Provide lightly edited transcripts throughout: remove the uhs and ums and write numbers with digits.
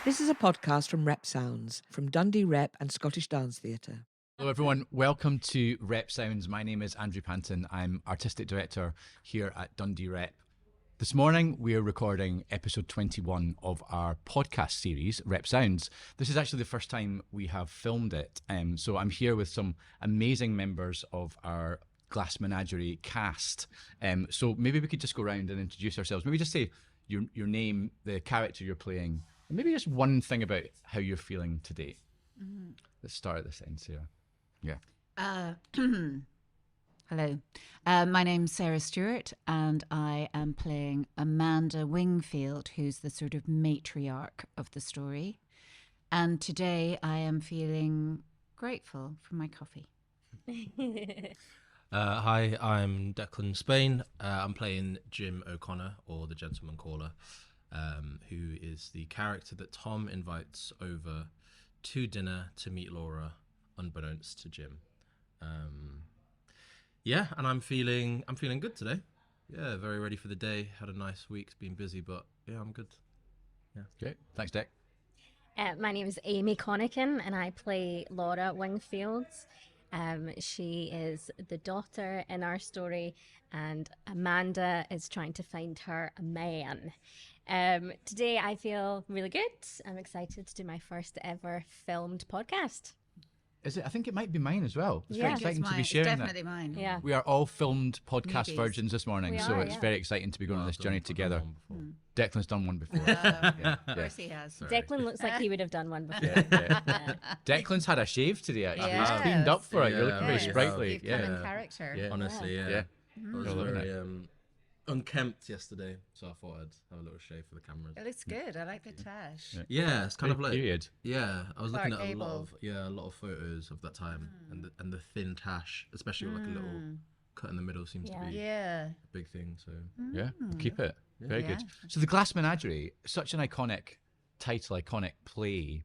This is a podcast from Rep Sounds, from Dundee Rep and Scottish Dance Theatre. Hello everyone, welcome to Rep Sounds. My name is Andrew Panton. I'm Artistic Director here at Dundee Rep. This morning we're recording episode 21 of our podcast series, Rep Sounds. This is actually the first time we have filmed it. So I'm here with some amazing members of our Glass Menagerie cast. So maybe we could just go around and introduce ourselves. Maybe just say your name, the character you're playing, and maybe just one thing about how you're feeling today. Mm-hmm. Let's start at this end, Sara. Yeah. Hello. My name's Sara Stewart, and I am playing Amanda Wingfield, who's the sort of matriarch of the story. And today I am feeling grateful for my coffee. Hi, I'm Declan, Spaine. I'm playing Jim O'Connor, or the Gentleman Caller, who is the character that Tom invites over to dinner to meet Laura, unbeknownst to Jim. And I'm feeling good today. Yeah, very ready for the day. Had a nice week. It's been busy, but yeah, I'm good. Yeah. Great. Thanks, Dick. My name is Amy Conachan, and I play Laura Wingfield. She is the daughter in our story, and Amanda is trying to find her a man. Today I feel really good. I'm excited to do my first ever filmed podcast. Is it? I think it might be mine as well. It's very Yeah. exciting to be It's sharing definitely that. mine. Yeah. We are all filmed podcast Newbies. virgins this morning, We so are, it's yeah. very exciting to be going on this journey together. Declan's done one before. Of course he has. Declan looks like he would have done one before. Yeah. Declan's had a shave today, actually. Yes. He's cleaned up for it. You're looking very Yes. sprightly. You've come Yeah. in character. Yeah. Honestly, yeah. Yeah. I was You're loving very unkempt yesterday, so I thought I'd have a little shave for the cameras. It looks good. I like the tash. Yeah, it's kind of like Period. yeah. I was looking Clark at a Gable. lot of photos of that time, and the thin tash, especially with like a little cut in the middle, seems to be Yeah. a big thing. So Yeah, keep it. Very Yeah. good. So the Glass Menagerie, such an iconic title, iconic play.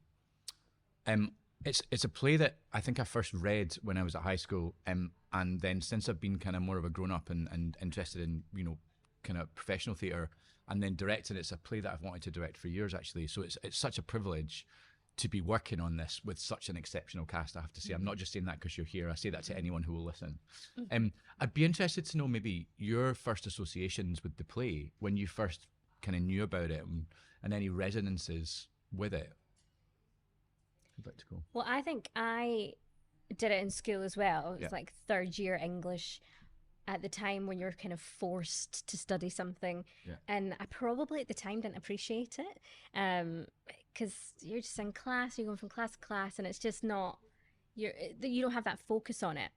It's a play that I think I first read when I was at high school, and then since I've been kind of more of a grown up and interested in kind of professional theatre, and then directing, it's a play that I've wanted to direct for years actually. So it's such a privilege to be working on this with such an exceptional cast, I have to say. I'm not just saying that because you're here. I say that to anyone who will listen. I'd be interested to know maybe your first associations with the play, when you first kind of knew about it, and any resonances with it. I'd like to go. Well, I think I did it in school as well. It was like third year English at the time when you're kind of forced to study something. Yeah. And I probably at the time didn't appreciate it because you're just in class, you're going from class to class, and it's just not, you don't have that focus on it.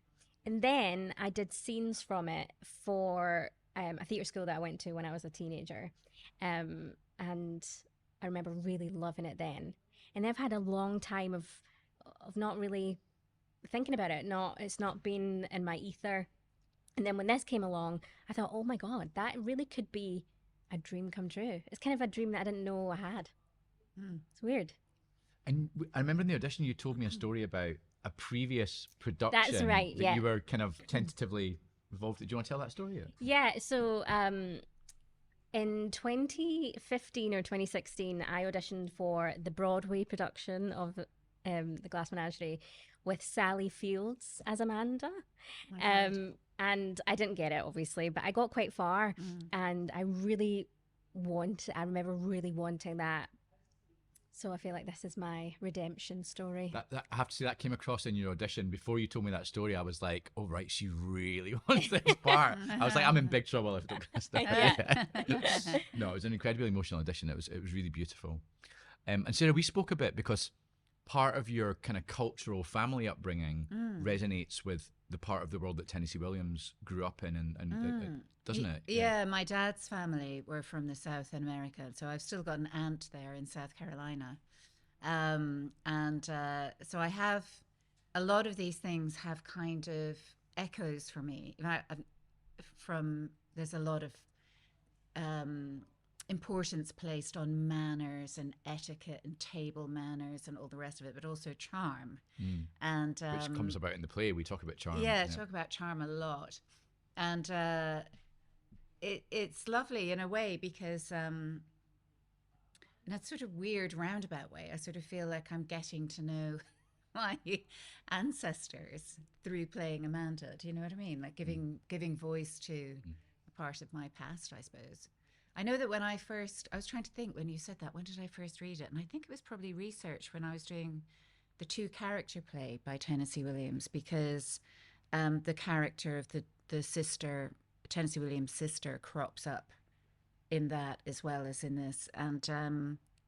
And then I did scenes from it for a theatre school that I went to when I was a teenager. And I remember really loving it then. And I've had a long time of not really thinking about it. It's not been in my ether. And then when this came along, I thought, oh my God, that really could be a dream come true. It's kind of a dream that I didn't know I had. It's weird. And I remember in the audition you told me a story about a previous production. That's right, that yeah. you were kind of tentatively involved. Do you want to tell that story? Yeah, so in 2015 or 2016, I auditioned for the Broadway production of the Glass Menagerie with Sally Fields as Amanda. And I didn't get it, obviously, but I got quite far. And I remember really wanting that. So I feel like this is my redemption story. That I have to say, that came across in your audition. Before you told me that story, I was like, oh, right, she really wants this part. I was like, I'm in big trouble if I don't get this. No, it was an incredibly emotional audition. It was really beautiful. And Sara, we spoke a bit because part of your kind of cultural family upbringing resonates with the part of the world that Tenesee Williams grew up in, and doesn't it? Yeah, my dad's family were from the South in America, so I've still got an aunt there in South Carolina. So I have, a lot of these things have kind of echoes for me. There's a lot of importance placed on manners and etiquette and table manners and all the rest of it, but also charm. And which comes about in the play. We talk about charm. Yeah, talk about charm a lot. And it's lovely in a way because in a sort of weird roundabout way, I sort of feel like I'm getting to know my ancestors through playing Amanda. Do you know what I mean? Like giving voice to a part of my past, I suppose. I know that when I was trying to think when you said that, when did I first read it? And I think it was probably research when I was doing the 2-character play by Tennessee Williams, because the character of the sister, Tennessee Williams' sister, crops up in that as well as in this. And I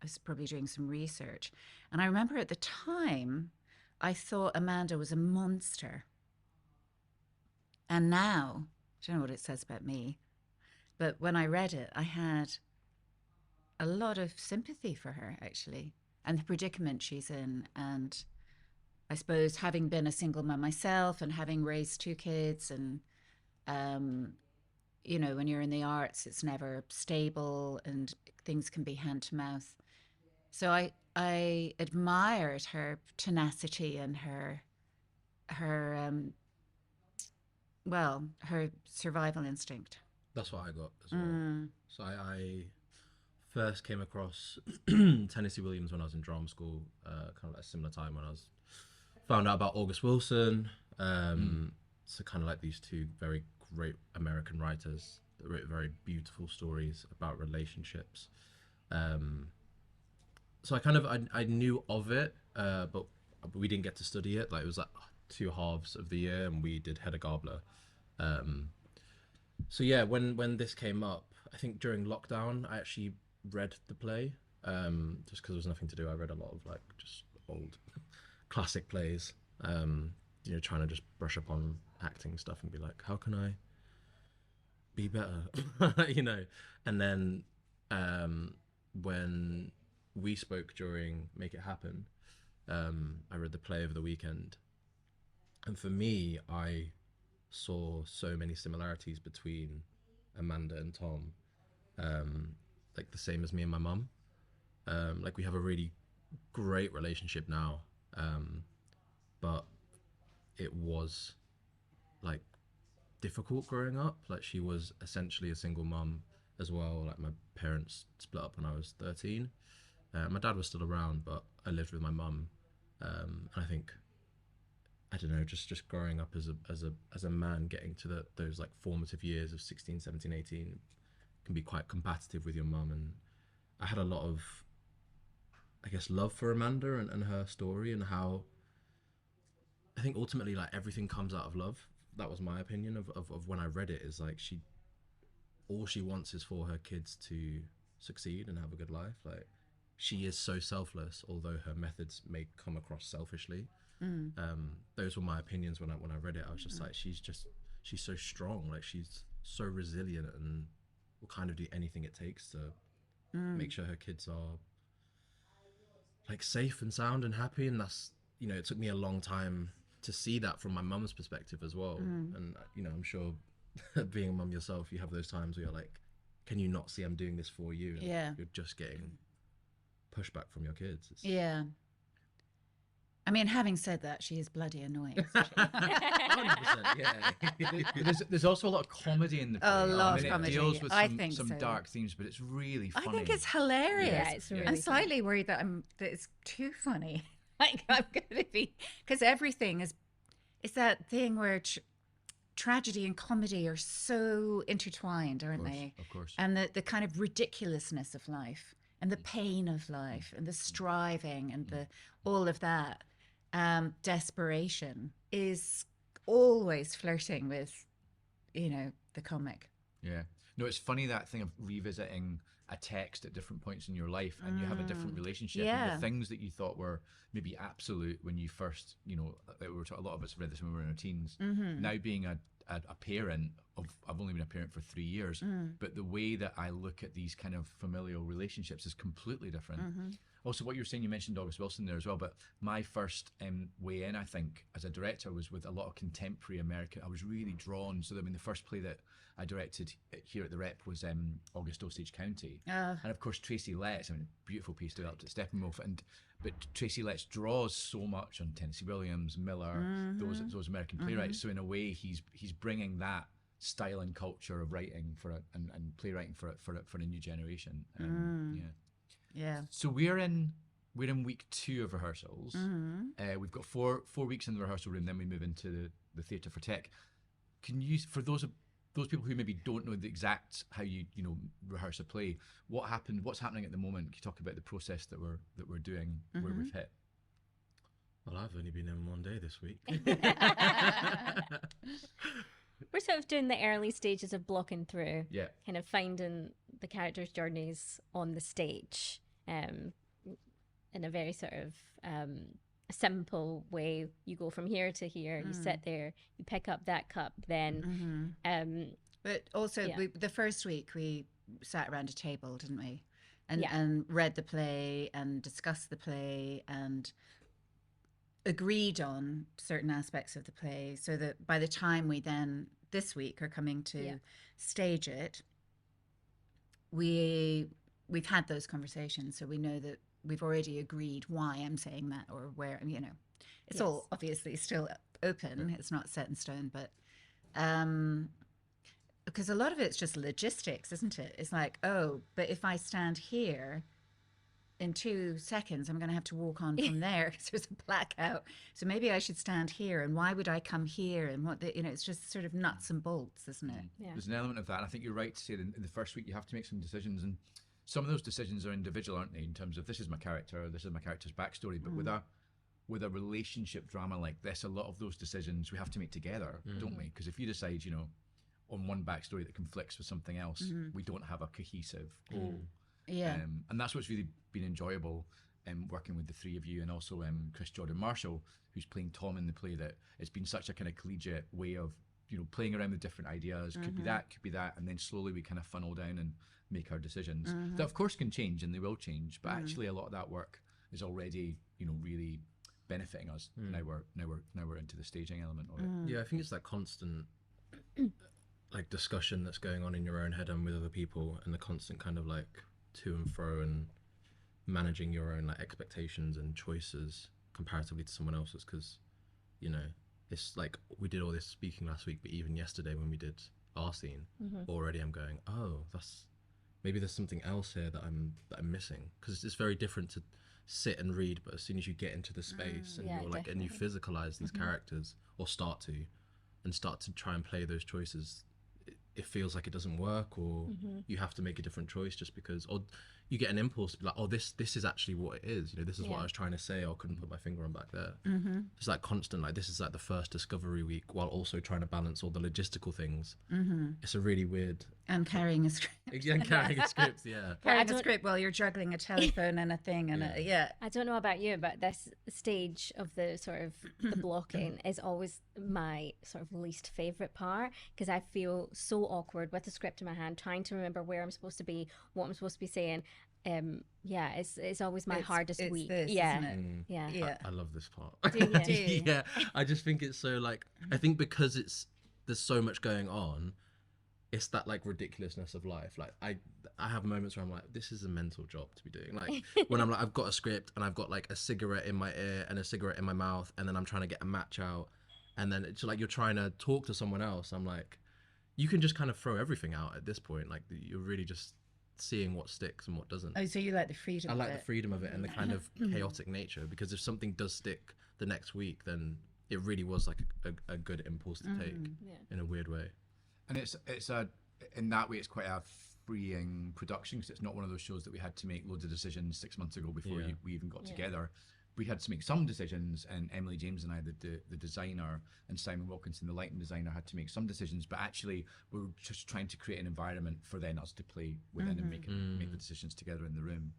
was probably doing some research. And I remember at the time, I thought Amanda was a monster. And now, I don't know what it says about me, but when I read it, I had a lot of sympathy for her, actually, and the predicament she's in. And I suppose having been a single mum myself and having raised 2 kids, and, you know, when you're in the arts, it's never stable and things can be hand to mouth. So I admired her tenacity and her survival instinct. That's what I got as well. So I first came across Tennessee Williams when I was in drama school, kind of at a similar time when I found out about August Wilson. So kind of like these 2 very great American writers that wrote very beautiful stories about relationships. So I knew of it, but we didn't get to study it. Like, it was like 2 halves of the year, and we did Hedda Gabler. So yeah, when this came up, I think during lockdown, I actually read the play, just because there was nothing to do. I read a lot of like just old classic plays, you know, trying to just brush up on acting stuff and be like, how can I be better, you know? And then when we spoke during Make It Happen, I read the play over the weekend, and for me, I saw so many similarities between Amanda and Tom, like the same as me and my mum. Like, we have a really great relationship now, but it was like difficult growing up. Like, she was essentially a single mum as well. Like, my parents split up when I was 13. My dad was still around, but I lived with my mum. And I think, I don't know, just growing up as a man, getting to those like formative years of 16, 17, 18 can be quite competitive with your mum. And I had a lot of, I guess, love for Amanda and her story, and how I think ultimately like everything comes out of love. That was my opinion of when I read it, is like all she wants is for her kids to succeed and have a good life. Like, she is so selfless, although her methods may come across selfishly. Those were my opinions when I read it. I was just like, she's so strong. Like, she's so resilient and will kind of do anything it takes to make sure her kids are like safe and sound and happy. And that's, you know, it took me a long time to see that from my mum's perspective as well. And, you know, I'm sure being a mum yourself, you have those times where you're like, can you not see I'm doing this for you? And you're just getting pushback from your kids. Yeah. I mean, having said that, she is bloody annoying. 100%, yeah. There's also a lot of comedy in the play. A lot of comedy. It deals with I think some so. dark themes, but it's really funny. I think it's hilarious. Yeah, it's really I'm slightly worried that it's too funny. Like, I'm going to be, because everything is, it's that thing where tragedy and comedy are so intertwined, aren't they? Of course. And the kind of ridiculousness of life, and the pain of life, and the striving, and the all of that. Desperation is always flirting with, you know, the comic. Yeah. No, it's funny, that thing of revisiting a text at different points in your life, and you have a different relationship. Yeah. And the things that you thought were maybe absolute when you first, you know, a lot of us read this when we were in our teens. Now being a parent I've only been a parent for 3 years, but the way that I look at these kind of familial relationships is completely different. Also, what you were saying, you mentioned August Wilson there as well, but my first way in, I think, as a director was with a lot of contemporary American. I was really drawn. So, I mean, the first play that I directed here at the Rep was August Osage County. And of course, Tracy Letts, I mean, a beautiful piece developed at Steppenwolf, but Tracy Letts draws so much on Tennessee Williams, Miller, those American playwrights. So in a way, he's bringing that style and culture of writing and playwriting for a new generation. Yeah. Yeah. So we're in week 2 of rehearsals. We've got four weeks in the rehearsal room, then we move into the theatre for tech. Can you, for those people who maybe don't know the exact how you rehearse a play, what's happening at the moment? Can you talk about the process that we're doing, where we've hit? Well, I've only been in one day this week. We're sort of doing the early stages of blocking through, Yeah. kind of finding the characters' journeys on the stage, in a very sort of simple way. You go from here to here, you sit there, you pick up that cup, then. But also, Yeah. the first week we sat around a table, didn't we? And Yeah. and read the play and discussed the play and agreed on certain aspects of the play, so that by the time we then this week are coming to Yeah. stage it, we've had those conversations, so we know that we've already agreed why I'm saying that or where, it's all Yes. obviously still open, it's not set in stone, but because a lot of it's just logistics, isn't it? It's like, oh, but if I stand here in 2 seconds, I'm going to have to walk on from there because there's a blackout. So maybe I should stand here. And why would I come here? And it's just sort of nuts and bolts, isn't it? Yeah. There's an element of that. And I think you're right to say that in the first week you have to make some decisions, and some of those decisions are individual, aren't they? In terms of this is my character, this is my character's backstory. But with a relationship drama like this, a lot of those decisions we have to make together, don't we? Because if you decide, on one backstory that conflicts with something else, we don't have a cohesive whole. Yeah. And that's what's really been enjoyable working with the three of you, and also Chris Jordan Marshall, who's playing Tom in the play, that it's been such a kind of collegiate way of playing around with different ideas. Could be that, and then slowly we kind of funnel down and make our decisions that of course can change, and they will change, but actually a lot of that work is already really benefiting us. Now we're into the staging element of it. Yeah, I think it's that constant like discussion that's going on in your own head and with other people, and the constant kind of like to and fro and managing your own like expectations and choices comparatively to someone else's, because it's like we did all this speaking last week, but even yesterday when we did our scene, already I'm going, oh, that's maybe there's something else here that I'm missing, because it's very different to sit and read, but as soon as you get into the space and Yeah, you're like and you physicalize these characters, or start to try and play those choices, it feels like it doesn't work, or you have to make a different choice just because, or you get an impulse to be like, oh, this is actually what it is, this is what I was trying to say, or couldn't put my finger on back there. It's like constant, like this is like the first discovery week while also trying to balance all the logistical things. It's a really weird, And carrying a script. and carrying a script. Carrying a script while you're juggling a telephone and a thing and I don't know about you, but this stage of the sort of the blocking is always my sort of least favourite part, because I feel so awkward with the script in my hand, trying to remember where I'm supposed to be, what I'm supposed to be saying. It's always my hardest it's week. this, Yeah. isn't it? Yeah. I love this part. Do you? Yeah, I just think it's so like, I think because there's so much going on, it's that like ridiculousness of life. Like I have moments where I'm like, this is a mental job to be doing. Like when I'm like, I've got a script and I've got like a cigarette in my ear and a cigarette in my mouth, and then I'm trying to get a match out, and then it's like you're trying to talk to someone else. I'm like, you can just kind of throw everything out at this point. Like you're really just seeing what sticks and what doesn't. Oh, so you like the freedom I of like it. the freedom of it and the kind of chaotic nature, because if something does stick the next week, then it really was like a good impulse to take in a weird way. And it's in that way it's quite a freeing production, because it's not one of those shows that we had to make loads of decisions 6 months ago before we even got together. We had to make some decisions, and Emily James and I, the designer, and Simon Wilkinson, the lighting designer, had to make some decisions, but actually we were just trying to create an environment for then us to play within and make the decisions together in the room.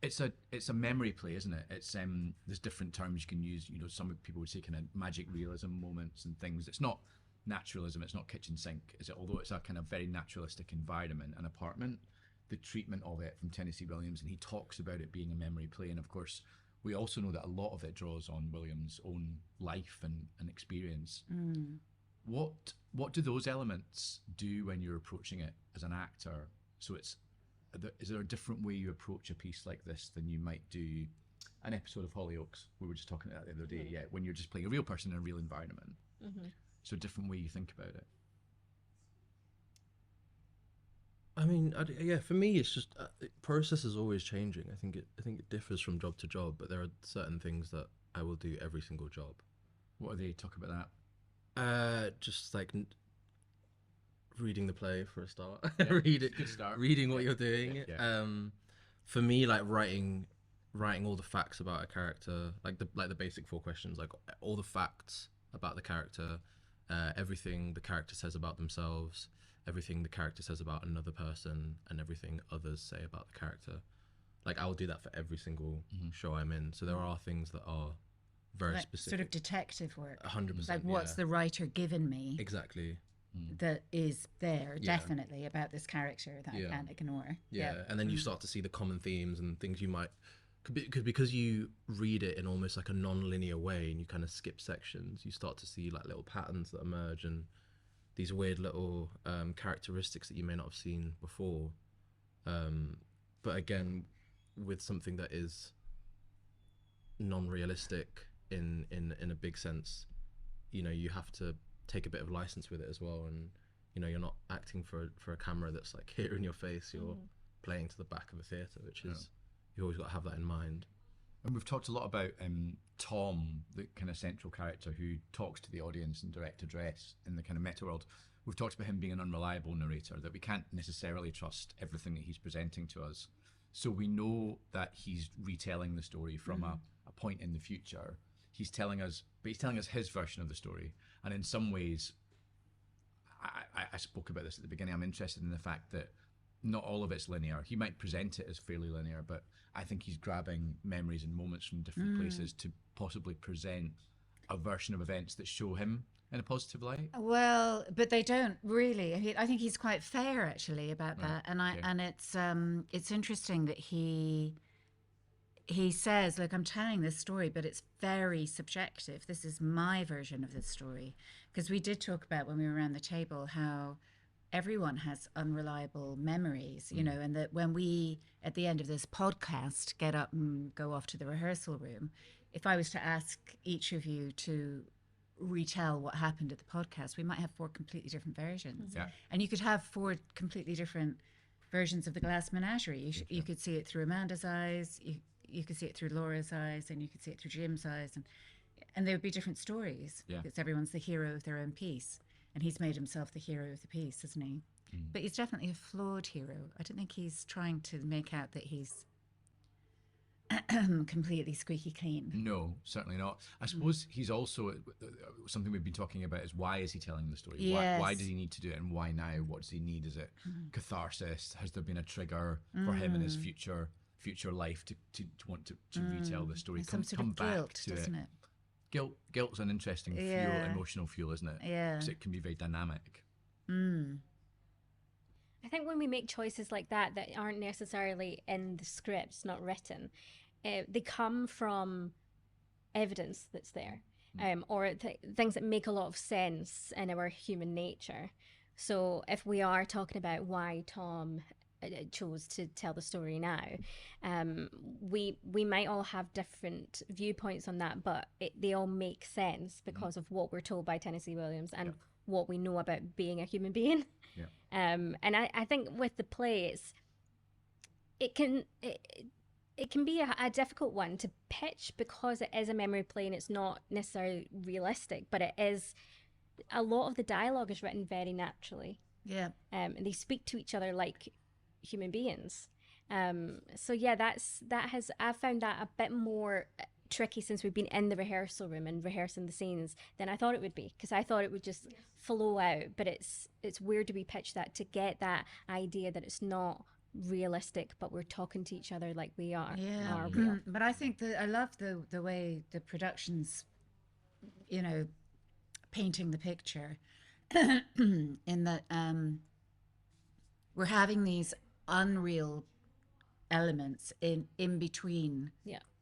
It's a memory play, isn't it? It's there's different terms you can use. Some people would say kind of magic realism moments and things. It's not naturalism, it's not kitchen sink, is it? Although it's a kind of very naturalistic environment, an apartment. The treatment of it from Tenesee Williams, and he talks about it being a memory play, and of course we also know that a lot of it draws on Williams' own life and experience. What do those elements do when you're approaching it as an actor? So is there a different way you approach a piece like this than you might do an episode of Hollyoaks? We were just talking about that the other day. When you're just playing a real person in a real environment. So a different way you think about it. I mean, yeah, for me, it's just process is always changing. I think it differs from job to job, but there are certain things that I will do every single job. What are they? Talk about Just like reading the play for a start. that. Yeah, good start. Reading what you're doing. Yeah. For me, like writing all the facts about a character, like the basic 4 questions, like all the facts about the character, everything the character says about themselves, everything the character says about another person, and everything others say about the character. Like I'll do that for every single show I'm in. So there are things that are very like specific, sort of detective work. 100%. Like what's the writer given me exactly? that is there Yeah. definitely about this character that I Yeah. can't ignore. Yeah, and then you start to see the common themes and things you might because you read it in almost like a non-linear way and you kind of skip sections. You start to see like little patterns that emerge and these weird little characteristics that you may not have seen before. But again, with something that is non-realistic in a big sense, you know, you have to take a bit of license with it as well. And you know, you're not acting for a camera that's like here in your face. You're playing to the back of a theatre, which is you always got to have that in mind. And we've talked a lot about Tom, the kind of central character who talks to the audience in direct address in the kind of meta world. We've talked about him being an unreliable narrator, that we can't necessarily trust everything that he's presenting to us. So we know that he's retelling the story from a point in the future. He's telling us his version of the story. And in some ways, I spoke about this at the beginning, I'm interested in the fact that not all of it's linear. He might present it as fairly linear, but I think he's grabbing memories and moments from different places to possibly present a version of events that show him in a positive light. Well, but they don't really. I think he's quite fair actually about that, and it's interesting that he says, "Look, I'm telling this story, but it's very subjective. This is my version of the story." Because we did talk about when we were around the table how everyone has unreliable memories, you know, and that when we, at the end of this podcast, get up and go off to the rehearsal room, if I was to ask each of you to retell what happened at the podcast, we might have 4 completely different versions. Yeah. And you could have 4 completely different versions of the Glass Menagerie. You could see it through Amanda's eyes, you could see it through Laura's eyes, and you could see it through Jim's eyes, and there would be different stories because everyone's the hero of their own piece. And he's made himself the hero of the piece, hasn't he? But he's definitely a flawed hero. I don't think he's trying to make out that he's completely squeaky clean. No, certainly not. I suppose he's also, something we've been talking about is why is he telling the story? Yes. Why does he need to do it, and why now? What does he need? Is it catharsis? Has there been a trigger for him in his future life to want to retell the story? Some sort of guilt, doesn't it? Guilt's an interesting fuel, emotional fuel, isn't it? Yeah. Because it can be very dynamic. I think when we make choices like that aren't necessarily in the scripts, not written, they come from evidence that's there, or things that make a lot of sense in our human nature. So if we are talking about why Tom chose to tell the story now, we might all have different viewpoints on that, but they all make sense because of what we're told by Tenesee Williams and what we know about being a human being. And I think with the play, it can be a difficult one to pitch because it is a memory play and it's not necessarily realistic, but it is, a lot of the dialogue is written very naturally. Yeah. And they speak to each other like human beings. So yeah, I've found that a bit more tricky since we've been in the rehearsal room and rehearsing the scenes than I thought it would be, because I thought it would just flow out, but it's weird to be pitched that, to get that idea that it's not realistic but we're talking to each other like we are. But I think that I love the way the production's, you know, painting the picture in that we're having these unreal elements in between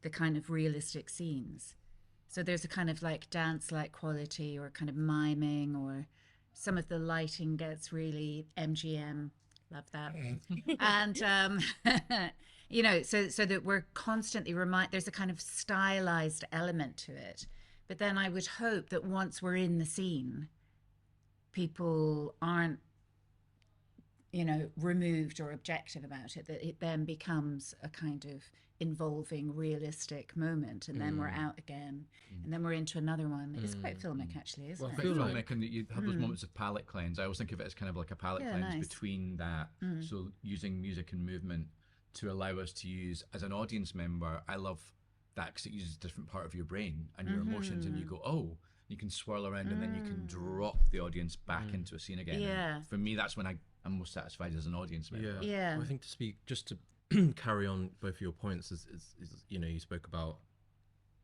the kind of realistic scenes. So there's a kind of like dance-like quality or kind of miming, or some of the lighting gets really MGM. Love that. And, you know, so that we're constantly there's a kind of stylized element to it. But then I would hope that once we're in the scene, people aren't, removed or objective about it, that it then becomes a kind of involving realistic moment, and then we're out again, and then we're into another one. It's quite filmic, actually, isn't Well, it? I feel Filmic, like and you have those moments of palette cleanse. I always think of it as kind of like a palette Yeah, cleanse nice. between that. So using music and movement to allow us to use, as an audience member, I love that because it uses a different part of your brain and your emotions, and you go, oh, you can swirl around, and then you can drop the audience back into a scene again. Yeah. And for me, that's when I'm most satisfied as an audience member. Yeah. Well, I think to speak, just to carry on both of your points, is you spoke about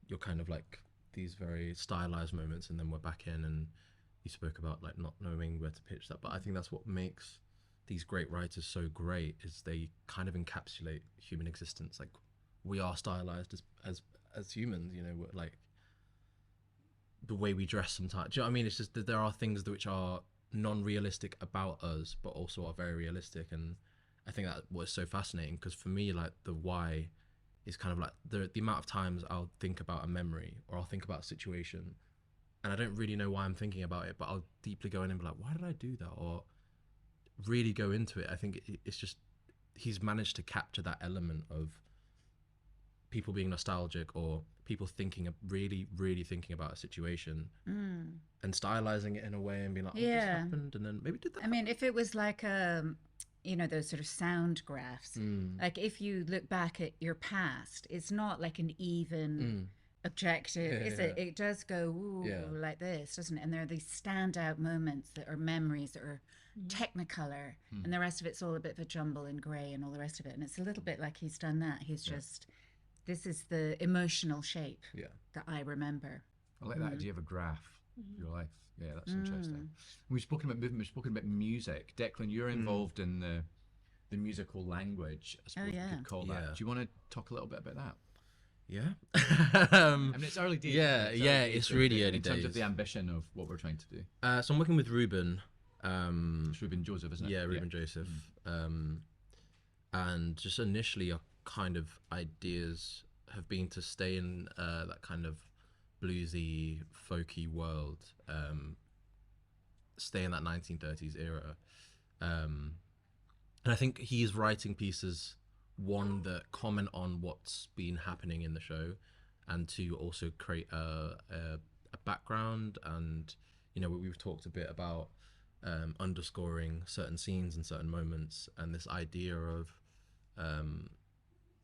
your kind of like these very stylized moments, and then we're back in, and you spoke about like not knowing where to pitch that. But I think that's what makes these great writers so great, is they kind of encapsulate human existence. Like, we are stylized as humans, we're like the way we dress sometimes. Do you know what I mean? It's just that there are things which are non-realistic about us, but also are very realistic. And I think that was so fascinating, because for me, like, the why is kind of like the amount of times I'll think about a memory or I'll think about a situation, and I don't really know why I'm thinking about it, but I'll deeply go in and be like, why did I do that? Or really go into it. I think it's just, he's managed to capture that element of people being nostalgic, or people really, really thinking about a situation and stylizing it in a way and being like, oh, this happened, and then maybe did that. I mean, if it was like those sort of sound graphs, like if you look back at your past, it's not like an even objective, is it? It does go like this, doesn't it? And there are these standout moments that are memories that are technicolor, and the rest of it's all a bit of a jumble and grey and all the rest of it. And it's a little bit like he's done that. He's just, this is the emotional shape that I remember. I like that idea of a graph of your life. Yeah, that's interesting. We've spoken about movement, we've spoken about music. Declan, you're involved in the musical language, I suppose we could call that. Do you want to talk a little bit about that? Yeah. I mean, it's early days. It's really early in terms days. of the ambition of what we're trying to do. So I'm working with Ruben. It's Ruben Joseph, isn't it? Yeah, Ruben Joseph. And just initially, our kind of ideas have been to stay in that kind of bluesy, folky world, stay in that 1930s era. And I think he's writing pieces, one, that comment on what's been happening in the show, and to also create a background. And we've talked a bit about underscoring certain scenes and certain moments, and this idea of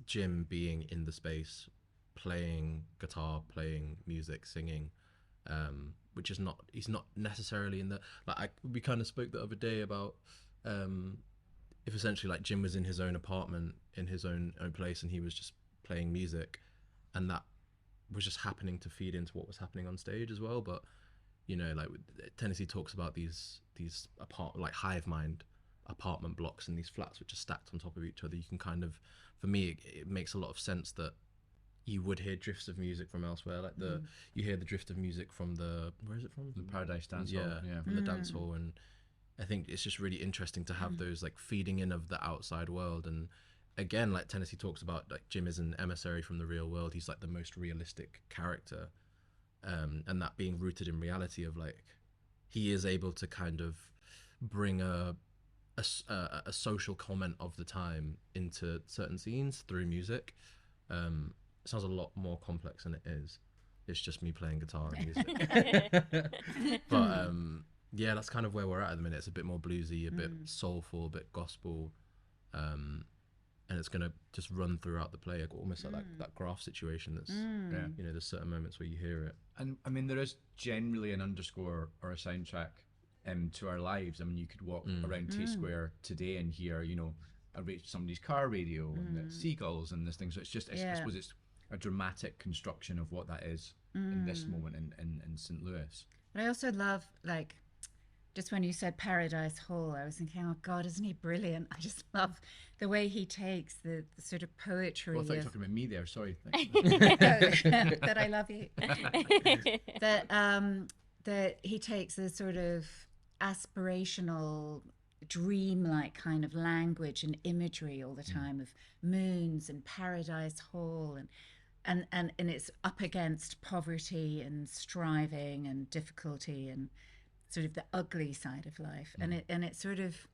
Jim being in the space, playing guitar, playing music, singing, which is not, he's not necessarily in the, like, we kind of spoke the other day about if essentially like Jim was in his own apartment, in his own place, and he was just playing music, and that was just happening to feed into what was happening on stage as well. But like Tennessee talks about these like hive mind apartment blocks and these flats which are stacked on top of each other. You can kind of, for me, it makes a lot of sense that you would hear drifts of music from elsewhere, like you hear the drift of music from where is it from? The Paradise Dance Hall. Yeah, from the dance hall. And I think it's just really interesting to have those like feeding in of the outside world. And again, like Tennessee talks about, like, Jim is an emissary from the real world. He's like the most realistic character, and that being rooted in reality of, like, he is able to kind of bring a social comment of the time into certain scenes through music. It sounds a lot more complex than it is. It's just me playing guitar and music. But yeah, that's kind of where we're at the minute. It's a bit more bluesy, a bit soulful, a bit gospel, and it's gonna just run throughout the play, almost like that graph situation. That's there's certain moments where you hear it. And I mean, there is generally an underscore or a soundtrack to our lives. I mean, you could walk around T Square today and hear, somebody's car radio and the seagulls and this thing. So it's just, I suppose it's a dramatic construction of what that is in this moment in St. Louis. But I also love, like, just when you said Paradise Hall, I was thinking, oh God, isn't he brilliant? I just love the way he takes the sort of poetry. Well, I thought you were talking about me there. Sorry. That I love you. That he takes the sort of aspirational, dreamlike kind of language and imagery all the time of moons and Paradise Hall, and it's up against poverty and striving and difficulty and sort of the ugly side of life. And it sort of,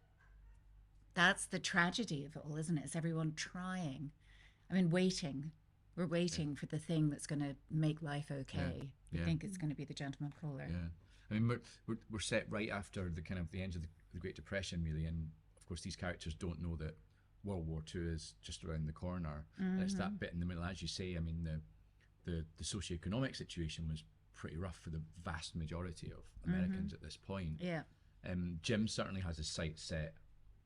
That's the tragedy of it all, isn't it? It's everyone trying. I mean, waiting. We're waiting for the thing that's going to make life okay. We think it's going to be the gentleman caller. Yeah, I mean, we're set right after the kind of the end of the Great Depression, really, and of course these characters don't know that World War II is just around the corner. And it's that bit in the middle, as you say. I mean, the socioeconomic situation was pretty rough for the vast majority of Americans at this point. Yeah. Jim certainly has his sights set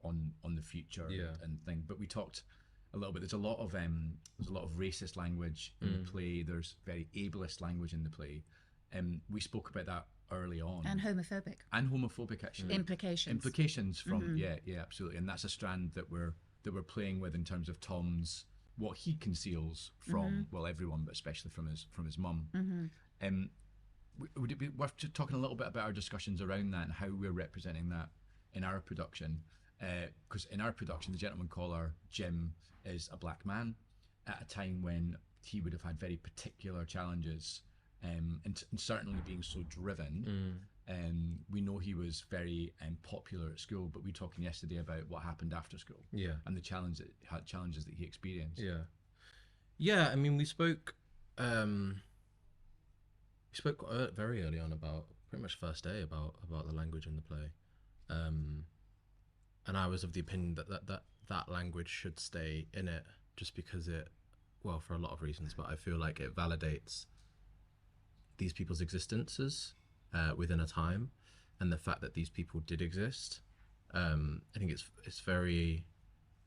on the future and thing. But we talked a little bit. There's a lot of racist language in the play. There's very ableist language in the play. We spoke about that early on. And homophobic. Actually. Implications From yeah, absolutely. And that's a strand that we're playing with in terms of Tom's, what he conceals from everyone, but especially from his mum. Would it be worth just talking a little bit about our discussions around that and how we're representing that in our production? Because in our production, the gentleman caller, Jim, is a black man at a time when he would have had very particular challenges, and certainly being so driven. We know he was very popular at school, but we were talking yesterday about what happened after school, and the challenges that he experienced. I mean, we spoke very early on about, pretty much first day, about the language in the play, and I was of the opinion that language should stay in it, just because well, for a lot of reasons, but I feel like it validates these people's existences within a time, and the fact that these people did exist. I think it's very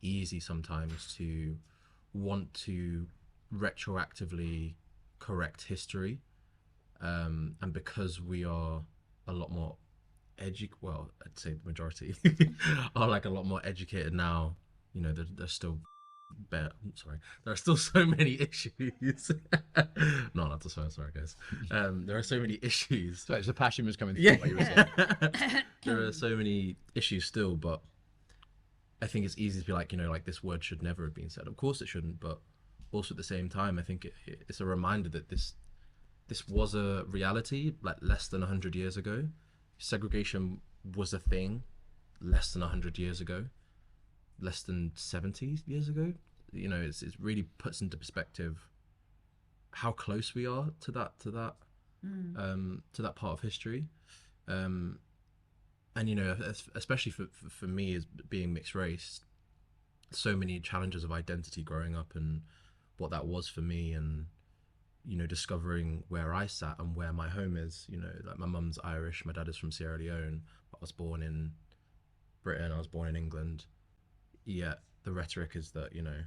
easy sometimes to want to retroactively correct history, and because we are a lot more well, I'd say the majority are like a lot more educated now. You know, there's still there are still so many issues. No, not to swear, sorry guys. There are so many issues. So the passion was coming through what you were saying. There are so many issues still, but I think it's easy to be like, you know, like this word should never have been said. Of course it shouldn't, but also at the same time, I think it's a reminder that this was a reality like less than 100 years ago. Segregation was a thing less than 100 years ago, less than 70 years ago. You know, it really puts into perspective how close we are to that part of history. And you know, especially for me as being mixed race, so many challenges of identity growing up and what that was for me, and you know, discovering where I sat and where my home is. You know, like my mum's Irish, my dad is from Sierra Leone, but I was born in Britain, I was born in England. Yet the rhetoric is that, you know,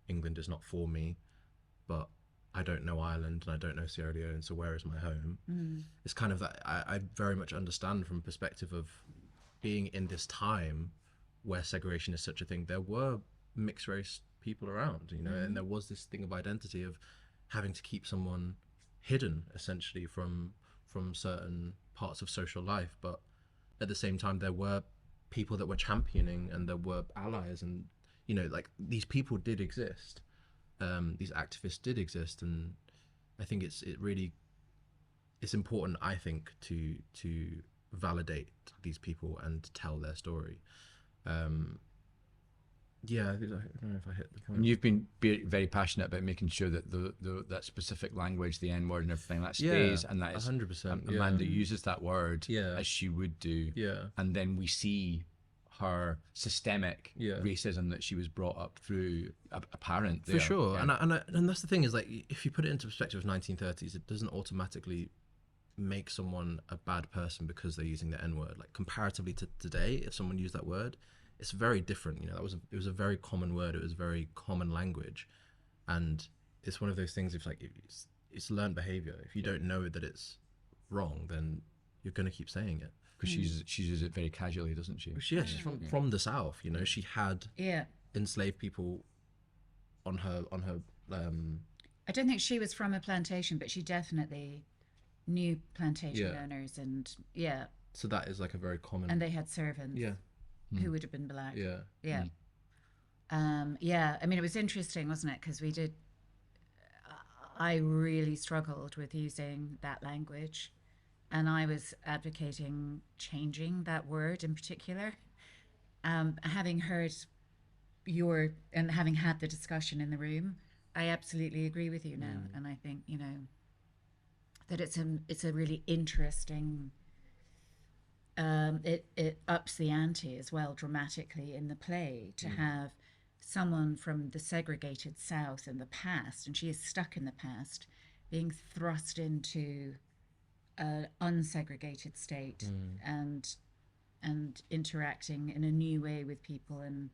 England is not for me, but I don't know Ireland and I don't know Sierra Leone, so where is my home? It's kind of that I very much understand from perspective of being in this time where segregation is such a thing. There were mixed race people around, you know, and there was this thing of identity of having to keep someone hidden essentially from certain parts of social life, but at the same time there were people that were championing and there were allies, and you know, like these people did exist, these activists did exist, and I think it's important, I think, to validate these people and tell their story. Yeah, I don't know if I hit the point. And you've been very passionate about making sure that that specific language, the N word and everything, that stays, and that is 100%. Amanda uses that word as she would do. Yeah. And then we see her systemic racism that she was brought up through apparent there. For sure. Yeah. And that's the thing, is like, if you put it into perspective of 1930s, it doesn't automatically make someone a bad person because they're using the N word. Like comparatively to today, if someone used that word, it's very different. You know, it was a very common word. It was very common language, and it's one of those things. If like it's learned behavior. If you don't know that it's wrong, then you're going to keep saying it. Because she uses it very casually, doesn't she? Yeah, she's from the South. You know, she had enslaved people on her. I don't think she was from a plantation, but she definitely knew plantation owners, and So that is like a very common. And they had servants. Yeah. Who would have been black. Yeah. I mean, it was interesting, wasn't it? Because I really struggled with using that language, and I was advocating changing that word in particular. having heard and having had the discussion in the room, I absolutely agree with you now. And I think, that it's a really interesting, it ups the ante as well dramatically in the play to have someone from the segregated South in the past, and she is stuck in the past, being thrust into an unsegregated state and interacting in a new way with people, and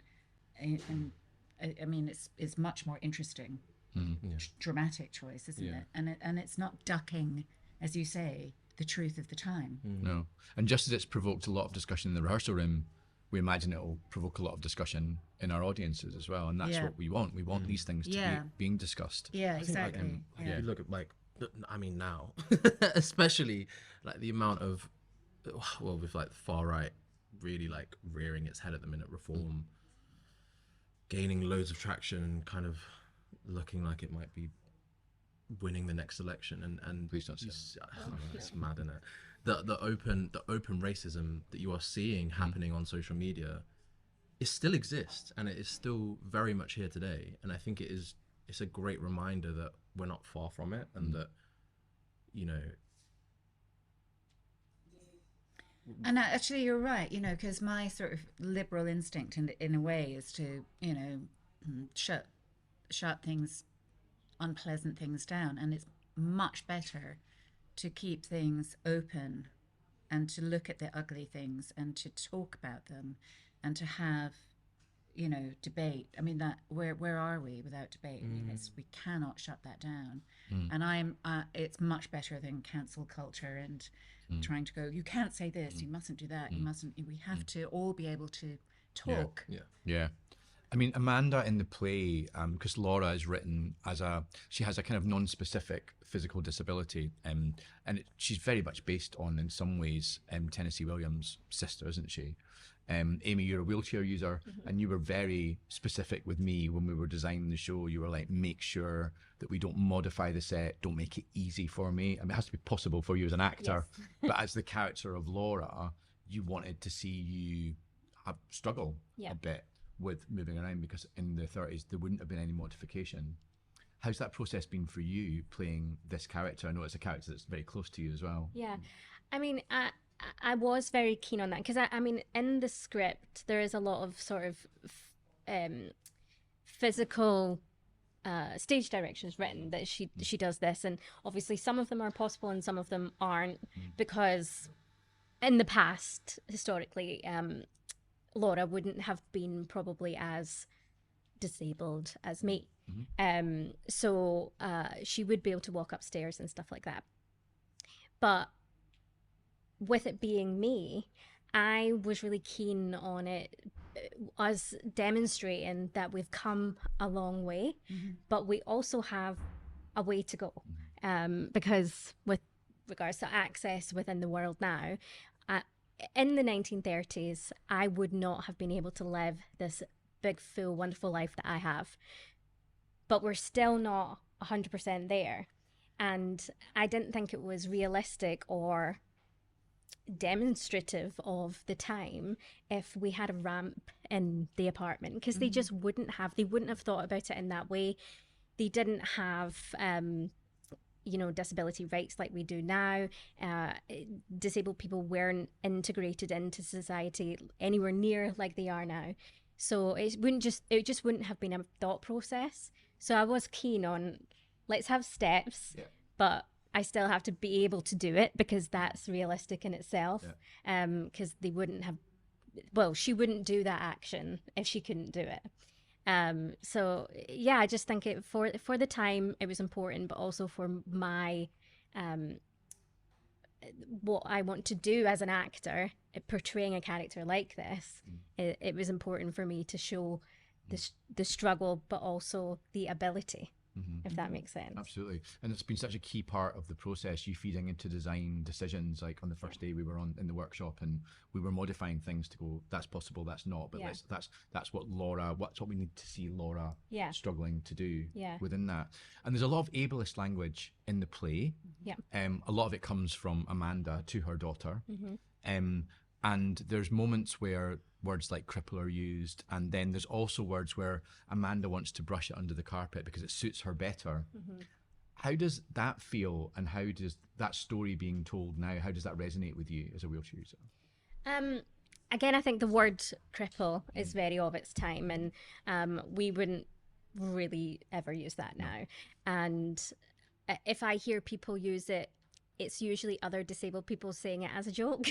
I mean it's much more interesting, dramatic choice, isn't it? And it's not ducking, as you say, the truth of the time. No, and just as it's provoked a lot of discussion in the rehearsal room, we imagine it will provoke a lot of discussion in our audiences as well, and that's what we want. We want these things to be being discussed. Yeah, I think, exactly. if you look at I mean now, especially like the amount of, with like the far right really like rearing its head at the minute, reform gaining loads of traction and kind of looking like it might be winning the next election, and Please don't say it's mad, isn't it? The open racism that you are seeing happening on social media, it still exists, and it is still very much here today. And I think it's a great reminder that we're not far from it, and that And actually, you're right, because my sort of liberal instinct in a way is to, shut things, unpleasant things down. And it's much better to keep things open and to look at the ugly things and to talk about them and to have, debate. I mean, that where are we without debate? I mean, we cannot shut that down. And it's much better than cancel culture and trying to go, you can't say this, you mustn't do that, you mustn't. We have to all be able to talk. Yeah. I mean, Amanda in the play, because Laura is written she has a kind of non-specific physical disability, and she's very much based on, in some ways, Tennessee Williams' sister, isn't she? Amy, you're a wheelchair user, and you were very specific with me when we were designing the show. You were like, make sure that we don't modify the set, don't make it easy for me. I mean, it has to be possible for you as an actor, but as the character of Laura, you wanted to see you struggle a bit with moving around, because in the 30s there wouldn't have been any modification. How's that process been for you playing this character? I know it's a character that's very close to you as well. Yeah, I mean, I was very keen on that, because I mean, in the script there is a lot of sort of physical stage directions written that she does this, and obviously some of them are possible and some of them aren't, because in the past, historically, Laura wouldn't have been probably as disabled as me. So she would be able to walk upstairs and stuff like that. But with it being me, I was really keen on it as demonstrating that we've come a long way, but we also have a way to go. Because with regards to access within the world now, in the 1930s, I would not have been able to live this big, full, wonderful life that I have. But we're still not 100% there. And I didn't think it was realistic or demonstrative of the time if we had a ramp in the apartment, because they just wouldn't have thought about it in that way. They didn't have disability rights like we do now. Disabled people weren't integrated into society anywhere near like they are now. So it just wouldn't have been a thought process. So I was keen on, let's have steps, but I still have to be able to do it, because that's realistic in itself. Because they wouldn't have, she wouldn't do that action if she couldn't do it. So yeah, I just think for the time it was important, but also for my what I want to do as an actor, portraying a character like this, it was important for me to show the struggle, but also the ability. If that makes sense. Absolutely. And it's been such a key part of the process, you feeding into design decisions. Like on the first day we were in the workshop, and we were modifying things to go, that's possible, that's not, but that's what we need to see Laura struggling to do within that. And there's a lot of ableist language in the play. A lot of it comes from Amanda to her daughter. And there's moments where words like cripple are used, and then there's also words where Amanda wants to brush it under the carpet because it suits her better. How does that feel, and how does that story being told now, how does that resonate with you as a wheelchair user? Again, I think the word cripple is very of its time, and we wouldn't really ever use that now. And if I hear people use it, it's usually other disabled people saying it as a joke.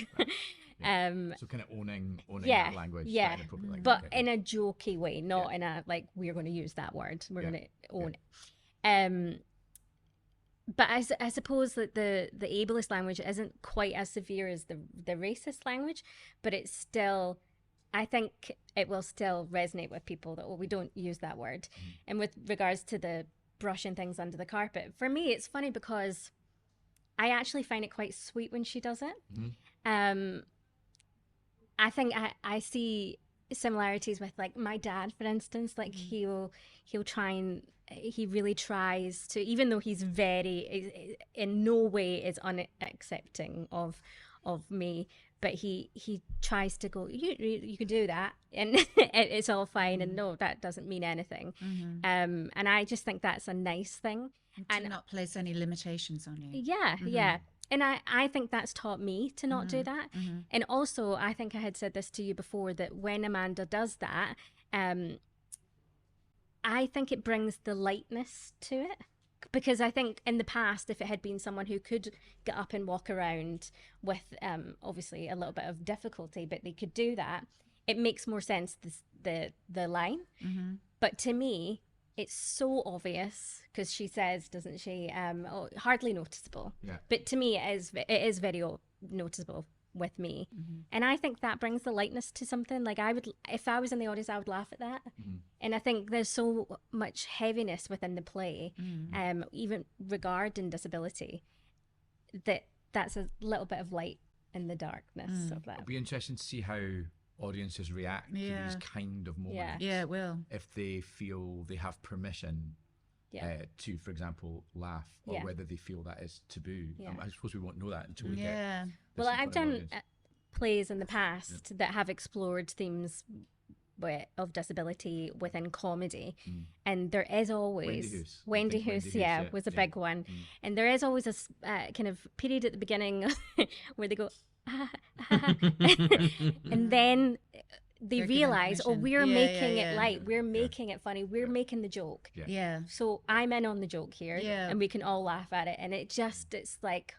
So kind of owning that language, that inappropriate language. But in a jokey way, not in a like we're going to use that word, we're going to own it. But I suppose that the ableist language isn't quite as severe as the racist language, but it's still, I think it will still resonate with people that, well, we don't use that word. And with regards to the brushing things under the carpet, for me, it's funny because I actually find it quite sweet when she does it. I think I see similarities with like my dad, for instance. Like he'll try and he really tries to, even though he's very in no way is unaccepting of me, but he tries to go, you can do that, and it's all fine, and no, that doesn't mean anything. And I just think that's a nice thing, and not place any limitations on you. Yeah. And I think that's taught me to not do that. And also, I think I had said this to you before, that when Amanda does that, I think it brings the lightness to it. Because I think in the past, if it had been someone who could get up and walk around with obviously a little bit of difficulty, but they could do that, it makes more sense, the line. But to me, it's so obvious, because she says, doesn't she, hardly noticeable. But to me, it is very noticeable with me. And I think that brings the lightness to something. Like if I was in the audience, I would laugh at that. And I think there's so much heaviness within the play, even regarding disability, that's a little bit of light in the darkness of that. It'll be interesting to see how audiences react to these kind of moments. Yeah, it will. If they feel they have permission to, for example, laugh, or whether they feel that is taboo. I suppose we won't know that until we get. Well, I've done plays in the past that have explored themes of disability within comedy, and there is always Wendy Hoos was a big one, and there is always a kind of period at the beginning where they go and then they realize, oh, we're making it light, we're making it funny, we're making the joke. So I'm in on the joke here, and we can all laugh at it, and it's like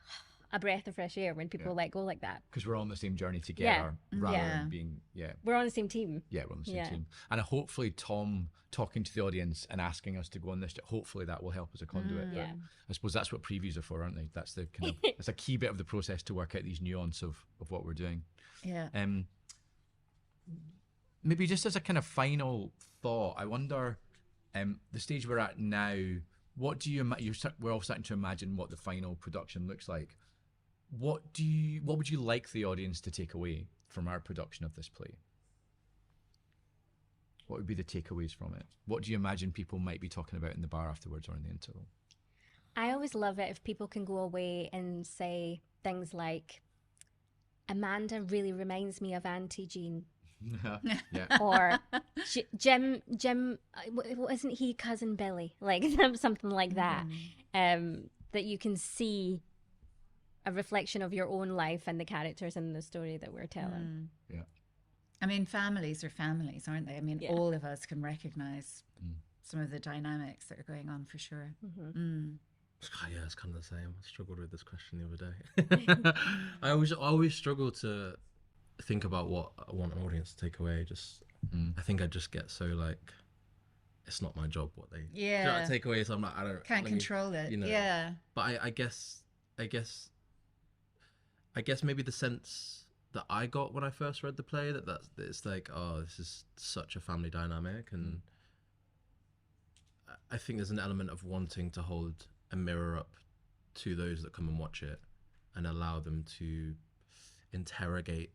a breath of fresh air when people let go like that. Because we're on the same journey together, rather than being, we're on the same team. Yeah, we're on the same team. And hopefully Tom talking to the audience and asking us to go on this, hopefully that will help as a conduit. But I suppose that's what previews are for, aren't they? That's the kind of, it's a key bit of the process to work out these nuance of what we're doing. Maybe just as a kind of final thought, I wonder, the stage we're at now, what do you, we're all starting to imagine what the final production looks like. What would you like the audience to take away from our production of this play? What would be the takeaways from it? What do you imagine people might be talking about in the bar afterwards or in the interval? I always love it if people can go away and say things like, Amanda really reminds me of Auntie Jean. Or Jim, isn't he Cousin Billy? Like something like that. That you can see a reflection of your own life and the characters in the story that we're telling. I mean, families are families, aren't they? I mean, all of us can recognise some of the dynamics that are going on, for sure. Yeah, it's kind of the same. I struggled with this question the other day. I always struggle to think about what I want an audience to take away. I think I just get so like, it's not my job what they take away. So I'm like, I can't control it. You know, but I guess maybe the sense that I got when I first read the play that it's like, oh, this is such a family dynamic, and I think there's an element of wanting to hold a mirror up to those that come and watch it and allow them to interrogate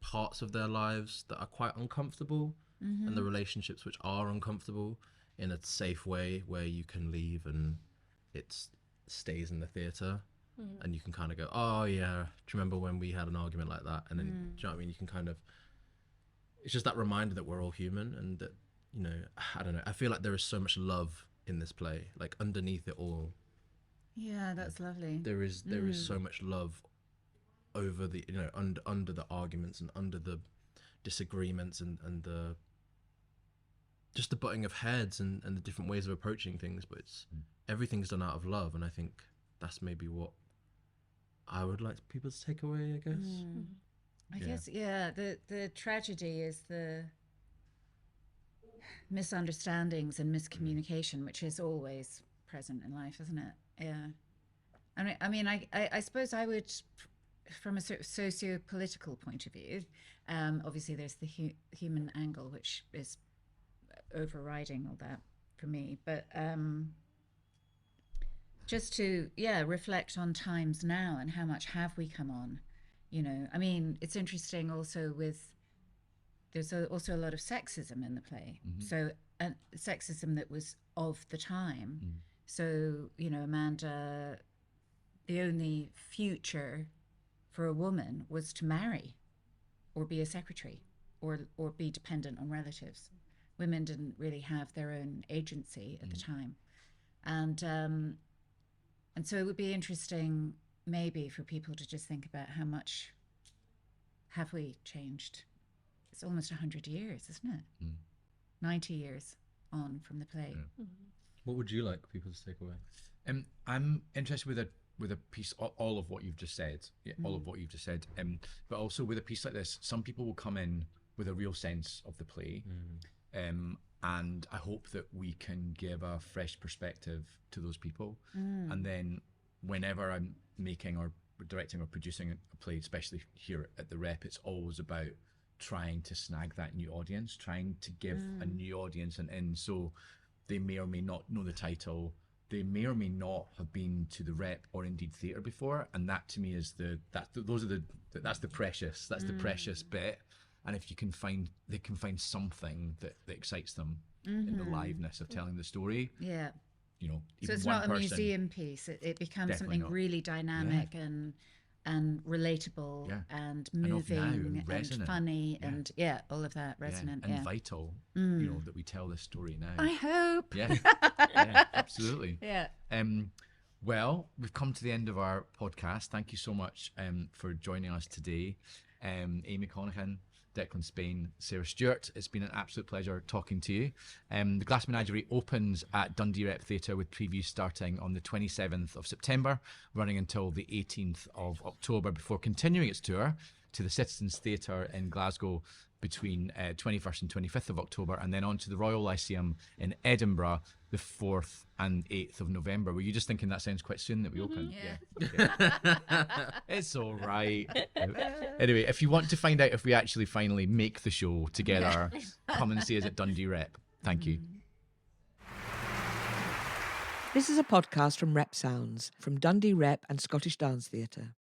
parts of their lives that are quite uncomfortable, and the relationships which are uncomfortable, in a safe way where you can leave and it stays in the theatre. and you can kind of go, oh yeah, do you remember when we had an argument like that? And then, do you know what I mean? You can kind of, it's just that reminder that we're all human, and that, you know, I don't know, I feel like there is so much love in this play, like underneath it all. Yeah, that's lovely. There is so much love over the, you know, under the arguments and under the disagreements and the just the butting of heads and the different ways of approaching things, but it's everything's done out of love, and I think that's maybe what I would like people to take away, I guess. I guess, yeah, the tragedy is the misunderstandings and miscommunication, which is always present in life, isn't it? Yeah. I mean, I suppose I would, from a sort of socio-political point of view, obviously there's the human angle, which is overriding all that for me, but just to reflect on times now and how much have we come on, you know. I mean, it's interesting also there's also a lot of sexism in the play, so sexism that was of the time. So, you know, Amanda, the only future for a woman was to marry or be a secretary or be dependent on relatives. Women didn't really have their own agency at the time. And so it would be interesting maybe for people to just think about how much have we changed. It's almost 100 years, isn't it? 90 years on from the play. What would you like people to take away? I'm interested with a piece, all of what you've just said, all of what you've just said, but also with a piece like this, some people will come in with a real sense of the play, and I hope that we can give a fresh perspective to those people. And then whenever I'm making or directing or producing a play, especially here at the Rep, it's always about trying to snag that new audience, trying to give a new audience an in. So they may or may not know the title, they may or may not have been to the Rep or indeed theatre before, and that to me is that's the precious bit. And if they can find something that excites them in the liveness of telling the story. Yeah. You know, so it's not a museum piece. It becomes something really dynamic and relatable and moving and funny and all of that, resonant and vital. You know, that we tell this story now. I hope. Yeah, absolutely. Yeah. Well, we've come to the end of our podcast. Thank you so much for joining us today, Amy Conachan, Declan, Spaine, Sara, Stewart. It's been an absolute pleasure talking to you. The Glass Menagerie opens at Dundee Rep Theatre with previews starting on the 27th of September, running until the 18th of October, before continuing its tour to the Citizens Theatre in Glasgow between 21st and 25th of October, and then on to the Royal Lyceum in Edinburgh the 4th and 8th of November. Were you just thinking that sounds quite soon that we open? Yeah. It's all right. Anyway, if you want to find out if we actually finally make the show together, come and see us at Dundee Rep. Thank you. This is a podcast from Rep Sounds, from Dundee Rep and Scottish Dance Theatre.